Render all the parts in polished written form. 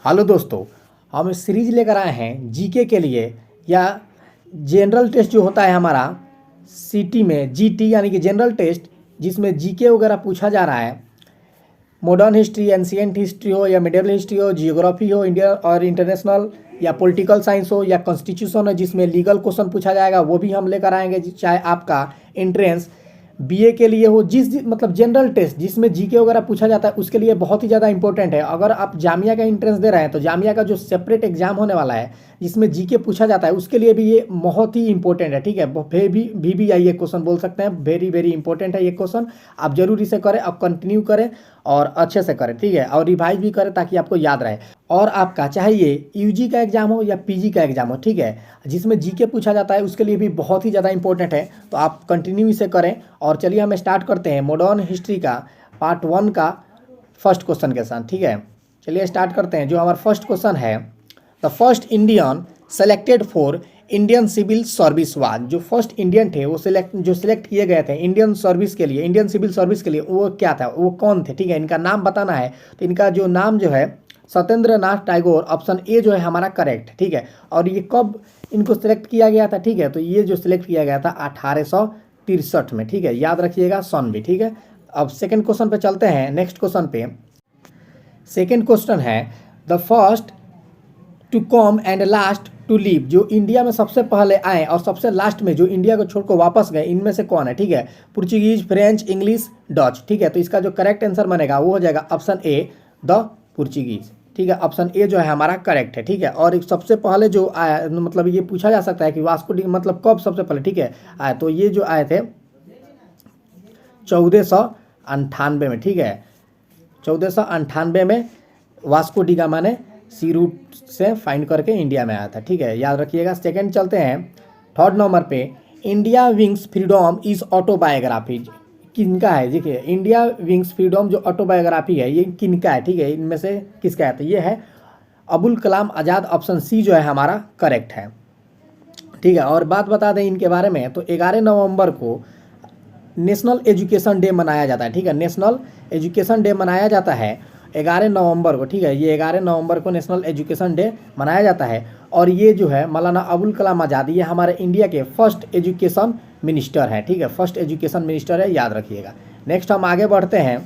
Hello दोस्तों, हम series लेकर आए हैं जीके के लिए या जनरल टेस्ट जो होता है हमारा सीटी में जीटी यानी कि जनरल टेस्ट, जिसमें जीके वगैरह पूछा जा रहा है। मॉडर्न हिस्ट्री, एंशिएंट हिस्ट्री हो या मिडिवल हिस्ट्री हो, जियोग्राफी हो इंडिया और इंटरनेशनल, या पॉलिटिकल साइंस हो या कॉन्स्टिट्यूशन हो जिसमें लीगल क्वेश्चन पूछा जाएगा, वो भी हम लेकर आएंगे। चाहे आपका एंट्रेंस बीए के लिए हो, मतलब जनरल टेस्ट जिसमें जीके वगैरह पूछा जाता है, उसके लिए बहुत ही ज़्यादा इंपॉर्टेंट है। अगर आप जामिया का एंट्रेंस दे रहे हैं तो जामिया का जो सेपरेट एग्जाम होने वाला है जिसमें जीके पूछा जाता है, उसके लिए भी ये बहुत ही इंपॉर्टेंट है। ठीक है, VVIA ये क्वेश्चन बोल सकते हैं, वेरी वेरी इंपॉर्टेंट है ये क्वेश्चन। आप जरूर इसे करें, आप कंटिन्यू करें और अच्छे से करें। ठीक है, और रिवाइज भी करें ताकि आपको याद रहे। और आपका चाहे ये यूजी का एग्जाम हो या पीजी का एग्जाम हो, ठीक है, जिसमें जीके पूछा जाता है, उसके लिए भी बहुत ही ज़्यादा इंपॉर्टेंट है। तो आप कंटिन्यू इसे करें। और चलिए हम स्टार्ट करते हैं मॉडर्न हिस्ट्री का पार्ट 1 का फर्स्ट क्वेश्चन के साथ। ठीक है, चलिए स्टार्ट करते हैं। जो हमारा फर्स्ट क्वेश्चन है, the first Indian selected for Indian civil service was. जो फर्स्ट इंडियन थे वो सिलेक्ट किए गए थे इंडियन सर्विस के लिए, इंडियन सिविल सर्विस के लिए, वो क्या था, वो कौन थे? ठीक है, इनका नाम बताना है। तो इनका जो नाम जो है सत्येंद्र नाथ टैगोर, ऑप्शन ए जो है हमारा करेक्ट है। ठीक है, और ये कब इनको सिलेक्ट किया गया था? ठीक है, तो ये जो सिलेक्ट किया गया था 1863 में। ठीक है, याद रखिएगा सन भी। ठीक है, अब सेकेंड क्वेश्चन पे चलते हैं। नेक्स्ट क्वेश्चन पे सेकेंड क्वेश्चन है, the first to come and last to leave. जो इंडिया में सबसे पहले आए और सबसे लास्ट में जो इंडिया को छोड़कर वापस गए, इनमें से कौन है? ठीक है, पुर्तगीज, फ्रेंच, इंग्लिश, डच। ठीक है, तो इसका जो करेक्ट आंसर बनेगा वो हो जाएगा ऑप्शन ए, द पुर्तगीज। ठीक है, ऑप्शन ए जो है हमारा करेक्ट है। ठीक है, और सबसे पहले जो आया, मतलब ये पूछा जा सकता है कि वास्को डी मतलब कब सबसे पहले, ठीक है, आए, तो ये जो आए थे 1498 में। ठीक है, 1498 में वास्को डी गामा ने सी रूट से फाइंड करके इंडिया में आया था। ठीक है, याद रखिएगा। सेकंड चलते हैं थर्ड नंबर पे, India wings freedom is autobiography किनका है? देखिए, इंडिया विंग्स फ्रीडम जो ऑटोबायोग्राफी है ये किनका है? ठीक है, इनमें से किसका है? तो ये है अबुल कलाम आज़ाद, ऑप्शन सी जो है हमारा करेक्ट है। ठीक है, और बात बता दें इनके बारे में, तो 11 नवंबर को नेशनल एजुकेशन डे मनाया जाता है। ठीक है, नेशनल एजुकेशन डे मनाया जाता है 11 नवंबर को। ठीक है, ये 11 नवंबर को नेशनल एजुकेशन डे मनाया जाता है। और ये जो है मौलाना अबुल कलाम आज़ाद, ये हमारे इंडिया के फर्स्ट एजुकेशन मिनिस्टर हैं। ठीक है, फर्स्ट एजुकेशन मिनिस्टर है, याद रखिएगा। नेक्स्ट हम आगे बढ़ते हैं।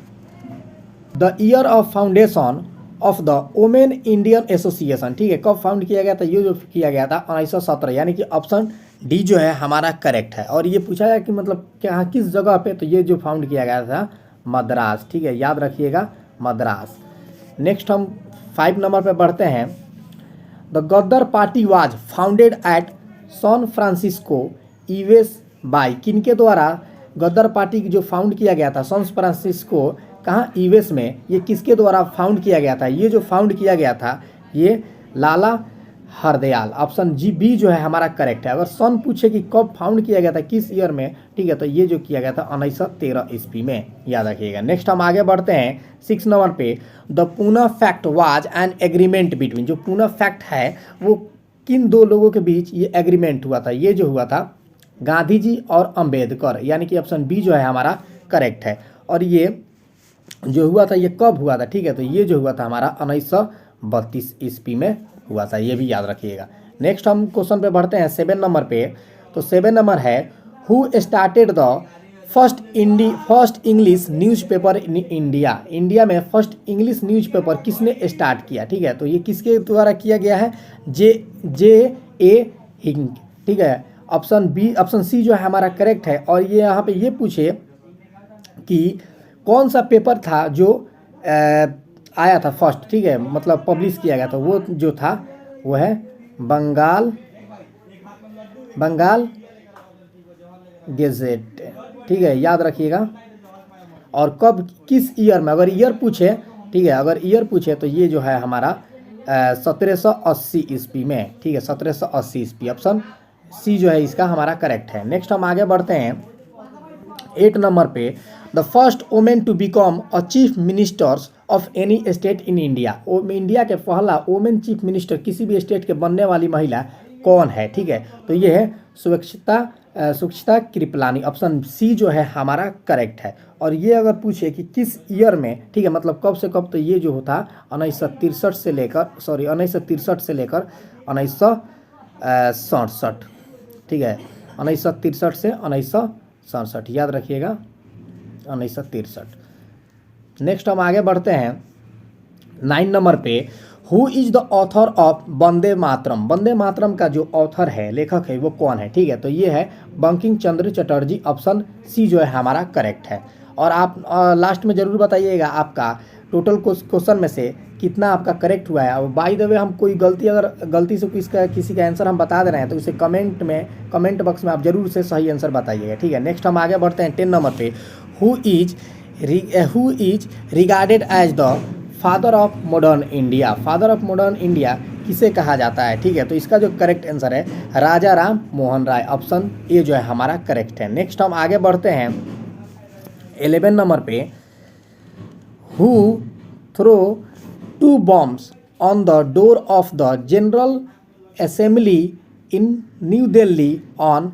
The year of foundation of the women Indian association. ठीक है, कब फाउंड किया गया था? ये जो किया गया था 1917, यानी कि ऑप्शन डी जो है हमारा करेक्ट है। और ये पूछा जाए कि मतलब क्या किस जगह पे, तो ये जो फाउंड किया गया था मद्रास। ठीक है, याद रखिएगा मद्रास। नेक्स्ट हम 5 नंबर पे बढ़ते हैं। The गद्दर party was founded at San Francisco US bye. किनके द्वारा गद्दर पार्टी जो फाउंड किया गया था सैन फ्रांसिस्को, कहाँ, यूएस में, ये किसके द्वारा फाउंड किया गया था? ये जो फाउंड किया गया था ये लाला हरदयाल, ऑप्शन जी बी जो है हमारा करेक्ट है। अगर सन पूछे कि कब फाउंड किया गया था, किस ईयर में, ठीक है, तो ये जो किया गया था 1913 ईस्वी में, याद रखिएगा। नेक्स्ट हम आगे बढ़ते हैं 6 नंबर पे। The Poona fact was an agreement between. जो पूना फैक्ट है वो किन दो लोगों के बीच ये एग्रीमेंट हुआ था? ये जो हुआ था गांधी जी और अंबेडकर, यानी कि ऑप्शन बी जो है हमारा करेक्ट है। और ये जो हुआ था ये कब हुआ था? ठीक है, तो ये जो हुआ था हमारा 1932 ईस्वी में हुआ था, ये भी याद रखिएगा। नेक्स्ट हम क्वेश्चन पे बढ़ते हैं 7 नंबर पे। तो 7 नंबर है, who started the first English newspaper in India. India में फर्स्ट इंग्लिश न्यूज़पेपर किसने स्टार्ट किया? ठीक है, तो ये किसके द्वारा किया गया है? जे ए हिंग। ठीक है, ऑप्शन बी, ऑप्शन सी जो है हमारा करेक्ट है। और ये यहाँ पे ये पूछे कि कौन सा पेपर था जो आया था फर्स्ट, ठीक है, मतलब पब्लिश किया गया था, वो जो था वो है बंगाल गेजेट। ठीक है, याद रखिएगा। और कब, किस ईयर में, अगर ईयर पूछे, ठीक है, अगर ईयर पूछे तो ये जो है हमारा 1780 ईस्वी में। ठीक है, 1780 ईस्वी, ऑप्शन सी जो है इसका हमारा करेक्ट है। नेक्स्ट हम आगे बढ़ते हैं 8 नंबर पे। The first women to become a chief ministers of any state in India. India के पहला वुमेन चीफ मिनिस्टर किसी भी स्टेट के बनने वाली महिला कौन है? ठीक है, तो ये है सुरक्षिता सुचिता कृपलानी, ऑप्शन सी जो है हमारा करेक्ट है। और ये अगर पूछे कि किस ईयर में, ठीक है, मतलब कब से कब, तो ये जो होता 1963 से लेकर 1963 से लेकर 1967, ठीक है, 1963 से 1967, याद रखिएगा 1963। नेक्स्ट हम आगे बढ़ते हैं 9 नंबर पे। Who is the author of Vande Mataram? Vande Mataram का जो ऑथर है, लेखक है, वो कौन है? ठीक है, तो ये है बंकिम चंद्र चटर्जी, ऑप्शन सी जो है हमारा करेक्ट है। और आप लास्ट में ज़रूर बताइएगा आपका टोटल क्वेश्चन में से कितना आपका करेक्ट हुआ है। और बाय द वे हम कोई गलती से किसी का आंसर हम बता दे रहे हैं तो उसे कमेंट बॉक्स में आप जरूर से सही आंसर बताइएगा, ठीक है। नेक्स्ट हम आगे बढ़ते हैं 10 नंबर पे। Who is regarded as the father of modern India? Father of modern India किसे कहा जाता है? ठीक है, तो इसका जो करेक्ट आंसर है राजा राम मोहन राय, ऑप्शन ए जो है हमारा करेक्ट है। नेक्स्ट हम आगे बढ़ते हैं 11 नंबर पे। Who throw 2 bombs on the door of the general assembly in New Delhi on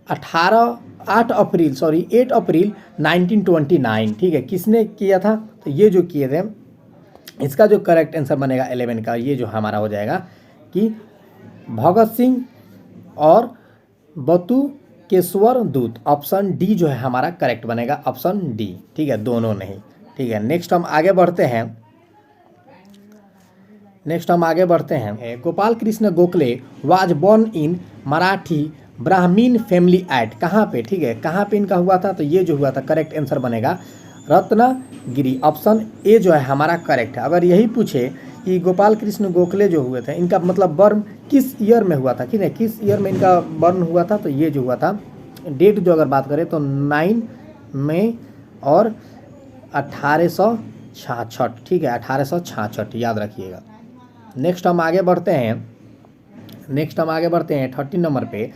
8 April 1929, ठीक है, किसने किया था? तो ये जो किए थे, इसका जो करेक्ट आंसर बनेगा 11 का, ये जो हमारा हो जाएगा कि भगत सिंह और बटुकेश्वर दूत, ऑप्शन डी जो है हमारा करेक्ट बनेगा, ऑप्शन डी, ठीक है, दोनों नहीं, ठीक है। नेक्स्ट हम आगे बढ़ते हैं Gopal Krishna Gokhale was born in Marathi Brahmin family at, कहाँ पे? ठीक है, कहाँ पे इनका हुआ था? तो ये जो हुआ था करेक्ट आंसर बनेगा रत्नागिरी, ऑप्शन ए जो है हमारा करेक्ट है। अगर यही पूछे कि गोपाल कृष्ण गोखले जो हुए थे, इनका मतलब बर्न किस ईयर में हुआ था, ठीक है, किस ईयर में इनका बर्न हुआ था, तो ये जो हुआ था डेट जो अगर बात करें तो 9 मई और 1866, ठीक है, 1866, याद रखिएगा। नेक्स्ट हम आगे बढ़ते हैं 13 नंबर पे।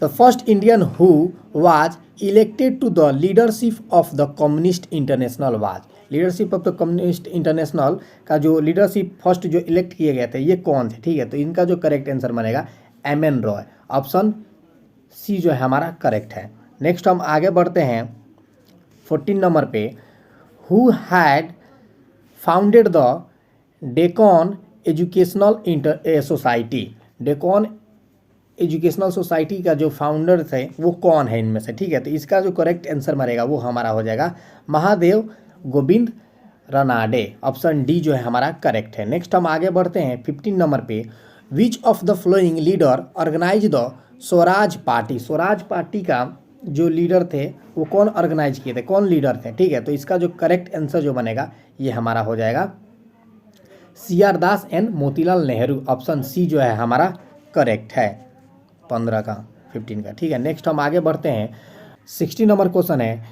The first Indian who was elected to the leadership of the communist international was, leadership of the communist international का जो लीडरशिप फर्स्ट जो इलेक्ट किए गए थे, ये कौन थे? ठीक है, तो इनका जो करेक्ट आंसर बनेगा एम.एन. रॉय, ऑप्शन सी जो है हमारा करेक्ट है। नेक्स्ट हम आगे बढ़ते हैं 14 नंबर पे। Who had founded the Deccan educational society? Deccan educational society का जो फाउंडर थे वो कौन है इनमें से? ठीक है, तो इसका जो करेक्ट आंसर मरेगा वो हमारा हो जाएगा महादेव गोविंद रनाडे, ऑप्शन डी जो है हमारा करेक्ट है। नेक्स्ट हम आगे बढ़ते हैं 15 नंबर पे। Which of the flowing leader organise the Swaraj party? Swaraj party का जो लीडर थे वो कौन ऑर्गेनाइज किए थे, कौन लीडर थे? ठीक है, तो इसका जो करेक्ट आंसर जो बनेगा ये हमारा हो जाएगा CR Das and Motilal Nehru, option C जो है हमारा करेक्ट है 15 का 15 का, ठीक है। नेक्स्ट हम आगे बढ़ते हैं 60 नंबर क्वेश्चन है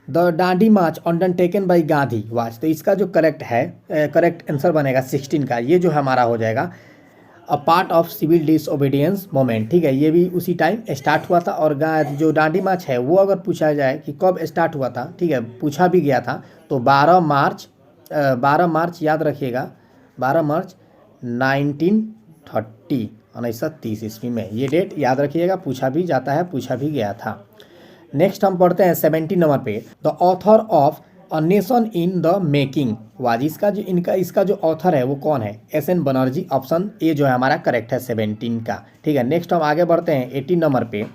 the Dandi March undertaken by Gandhi was, तो इसका जो करेक्ट आंसर बनेगा 16 का, ये जो हमारा हो जाएगा a part of civil disobedience movement, ठीक है, ये भी उसी टाइम स्टार्ट हुआ था। और जो डांडी मार्च है वो अगर पूछा जाए कि कब स्टार्ट हुआ था, ठीक है, पूछा भी गया था, तो 12 मार्च याद रखिएगा, 12 मार्च 1930 ईस्वी में, ये डेट याद रखिएगा, पूछा भी जाता है, पूछा भी गया था। नेक्स्ट हम पढ़ते हैं 17 नंबर पे। The author of a nation in the making was, इसका जो ऑथर है वो कौन है? SN बनर्जी, ऑप्शन ए जो है हमारा करेक्ट है 17 का, ठीक है। नेक्स्ट हम आगे बढ़ते हैं 18 नंबर पे।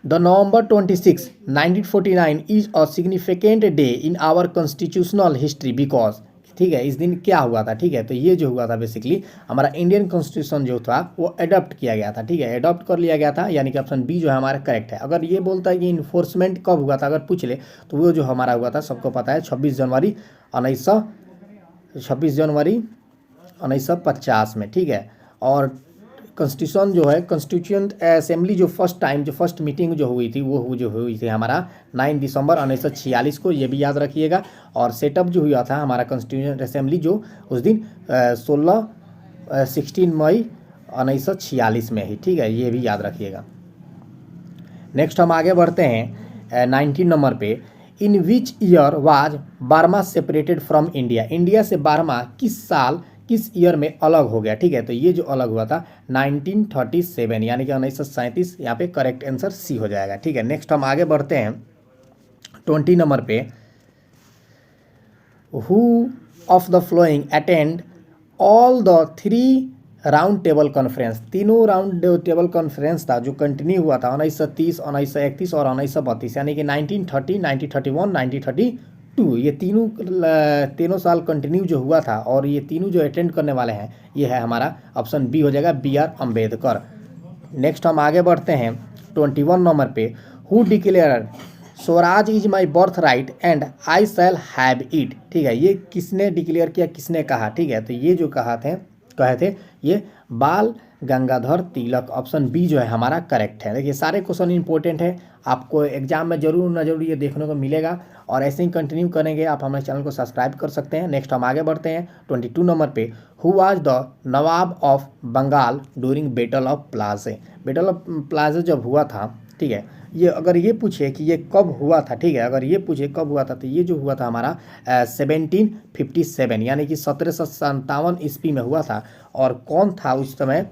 The November 26, 1949 is a significant day in our constitutional history because, ठीक है, इस दिन क्या हुआ था? ठीक है, तो ये जो हुआ था बेसिकली हमारा इंडियन कॉन्स्टिट्यूशन जो था वो अडॉप्ट किया गया था, ठीक है, अडॉप्ट कर लिया गया था, यानी कि ऑप्शन बी जो है हमारा करेक्ट है। अगर ये बोलता है कि इन्फोर्समेंट कब हुआ था, अगर पूछ ले, तो वो जो हमारा हुआ था सबको पता है 26 जनवरी 1950 में, ठीक है। और कॉन्स्टिट्यूशन जो है, कॉन्स्टिट्यूएंट असेंबली जो फर्स्ट मीटिंग जो हुई थी वो जो हुई थी हमारा 9 दिसंबर 1946 को, ये भी याद रखिएगा। और सेटअप जो हुआ था हमारा कॉन्स्टिट्यूएंट असेंबली जो उस दिन 16 मई 1946 में ही, ठीक है, ये भी याद रखिएगा। नेक्स्ट हम आगे बढ़ते हैं 19 नंबर पे। In which year was Burma separated from India, India से बर्मा किस साल किस ईयर में अलग हो गया, ठीक है। तो ये जो अलग हुआ था 1937 यानी कि 1937, यहाँ पे करेक्ट आंसर सी हो जाएगा, ठीक है। नेक्स्ट हम आगे बढ़ते हैं 20 नंबर पे। Who of the flowing attend all the 3 round table conference, तीनों राउंड टेबल कॉन्फ्रेंस था जो कंटिन्यू हुआ था 1930, 1931 और 1932, यानी कि 1930, 1931, 1932, ये तीनों साल कंटिन्यू जो हुआ था, और ये तीनों जो अटेंड करने वाले हैं ये है हमारा ऑप्शन बी हो जाएगा, BR अम्बेडकर। नेक्स्ट हम आगे बढ़ते हैं 21 नंबर पे। Who declare Swaraj is my birth right and I shall have it, ठीक है। ये किसने डिक्लेयर किया, किसने कहा, ठीक है। तो ये जो कहे थे ये बाल गंगाधर तिलक, ऑप्शन बी जो है हमारा करेक्ट है। देखिए सारे क्वेश्चन इंपॉर्टेंट है, आपको एग्जाम में जरूर न जरूर ये देखने को मिलेगा, और ऐसे ही कंटिन्यू करेंगे आप हमारे चैनल को सब्सक्राइब कर सकते हैं। नेक्स्ट हम आगे बढ़ते हैं 22 नंबर पे। Who was the Nawab of Bengal during battle of Plassey, battle of Plassey जब हुआ था, ठीक है। ये अगर ये पूछे कि ये कब हुआ था, ठीक है, अगर ये पूछे कब हुआ था, तो ये जो हुआ था हमारा 1757 यानी कि 1757 ईस्वी में हुआ था। और कौन था उस समय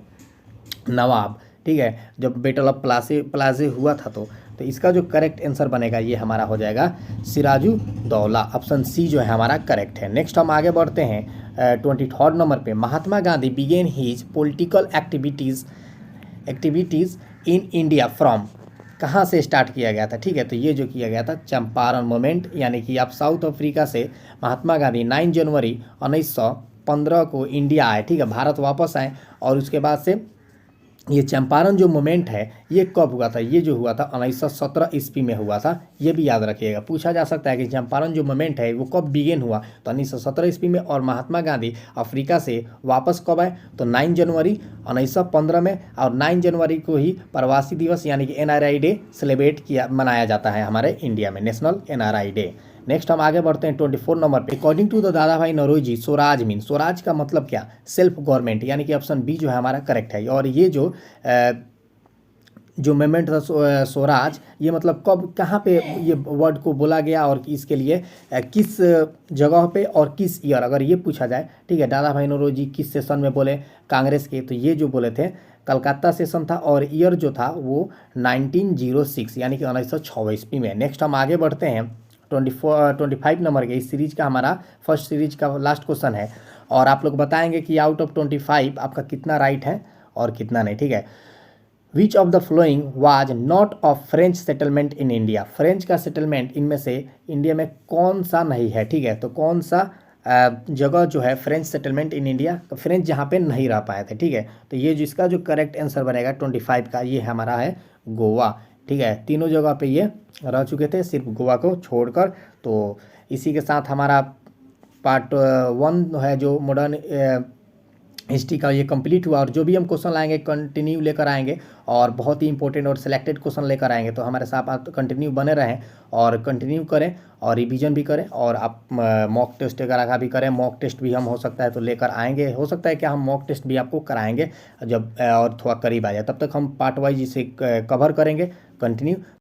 नवाब, ठीक है, जब बैटल ऑफ प्लाजे हुआ था। तो इसका जो करेक्ट आंसर बनेगा ये हमारा हो जाएगा सिराजुद्दौला, ऑप्शन सी जो है हमारा करेक्ट है। नेक्स्ट हम आगे बढ़ते हैं 23 नंबर पे। Mahatma Gandhi began his political activities in India from, कहाँ से स्टार्ट किया गया था, ठीक है। तो ये जो किया गया था चंपारण मूवमेंट, यानी कि आप साउथ अफ्रीका से महात्मा गांधी 9 जनवरी 1915 को इंडिया आए, ठीक है, भारत वापस आए। और उसके बाद से ये चंपारण जो मूवमेंट है ये कब हुआ था, ये जो हुआ था 1917 ईस्वी में हुआ था, ये भी याद रखिएगा। पूछा जा सकता है कि चंपारण जो मूवमेंट है वो कब बिगेन हुआ, तो 1917 ईस्वी में। और महात्मा गांधी अफ्रीका से वापस कब आए, तो 9 जनवरी 1915 में। और 9 जनवरी को ही प्रवासी दिवस यानी कि NRI डे सेलिब्रेट मनाया जाता है हमारे इंडिया में, नेशनल NRI डे। नेक्स्ट हम आगे बढ़ते हैं 24 नंबर पे। अकॉर्डिंग टू द दादा भाई नौरोजी स्वराज मीन, स्वराज का मतलब क्या, सेल्फ गवर्नमेंट, यानी कि ऑप्शन बी जो है हमारा करेक्ट है। और ये जो मूवमेंट था स्वराज, ये मतलब कब कहाँ पे ये वर्ड को बोला गया, और इसके लिए किस जगह पे और किस ईयर, अगर ये पूछा जाए, ठीक है। दादा भाई नौरोजी किस सेशन में बोले कांग्रेस के, तो ये जो बोले थे कलकत्ता सेशन था, और ईयर जो था वो 1906 यानी कि 1906 ईस्वी में। नेक्स्ट हम आगे बढ़ते हैं 25 नंबर के। इस सीरीज का हमारा फर्स्ट सीरीज का लास्ट क्वेश्चन है, और आप लोग बताएंगे कि आउट ऑफ 25 आपका कितना राइट है और कितना नहीं, ठीक है। विच of the flowing was not of French settlement in India, French का सेटलमेंट इनमें से इंडिया में कौन सा नहीं है, ठीक है। तो कौन सा जगह जो है French settlement in India, French जहाँ पे नहीं रह पाए थे, ठीक है। तो ये जिसका जो करेक्ट आंसर बनेगा 25 का, ये हमारा है गोवा, ठीक है। तीनों जगह पे ये रह चुके थे सिर्फ गोवा को छोड़कर। तो इसी के साथ हमारा पार्ट 1 है जो मॉडर्न हिस्ट्री का ये कंप्लीट हुआ। और जो भी हम क्वेश्चन लाएंगे कंटिन्यू लेकर आएंगे, और बहुत ही इंपॉर्टेंट और सिलेक्टेड क्वेश्चन लेकर आएंगे। तो हमारे साथ आप कंटिन्यू बने रहें और कंटिन्यू करें और रिवीजन भी करें, और आप मॉक टेस्ट वगैरह का भी करें। मॉक टेस्ट भी हम हो सकता है तो लेकर आएंगे, हो सकता है कि हम मॉक टेस्ट भी आपको कराएंगे जब और थोड़ा करीब आ जाए, तब तक हम पार्ट वाइज इसे कवर करेंगे कंटिन्यू।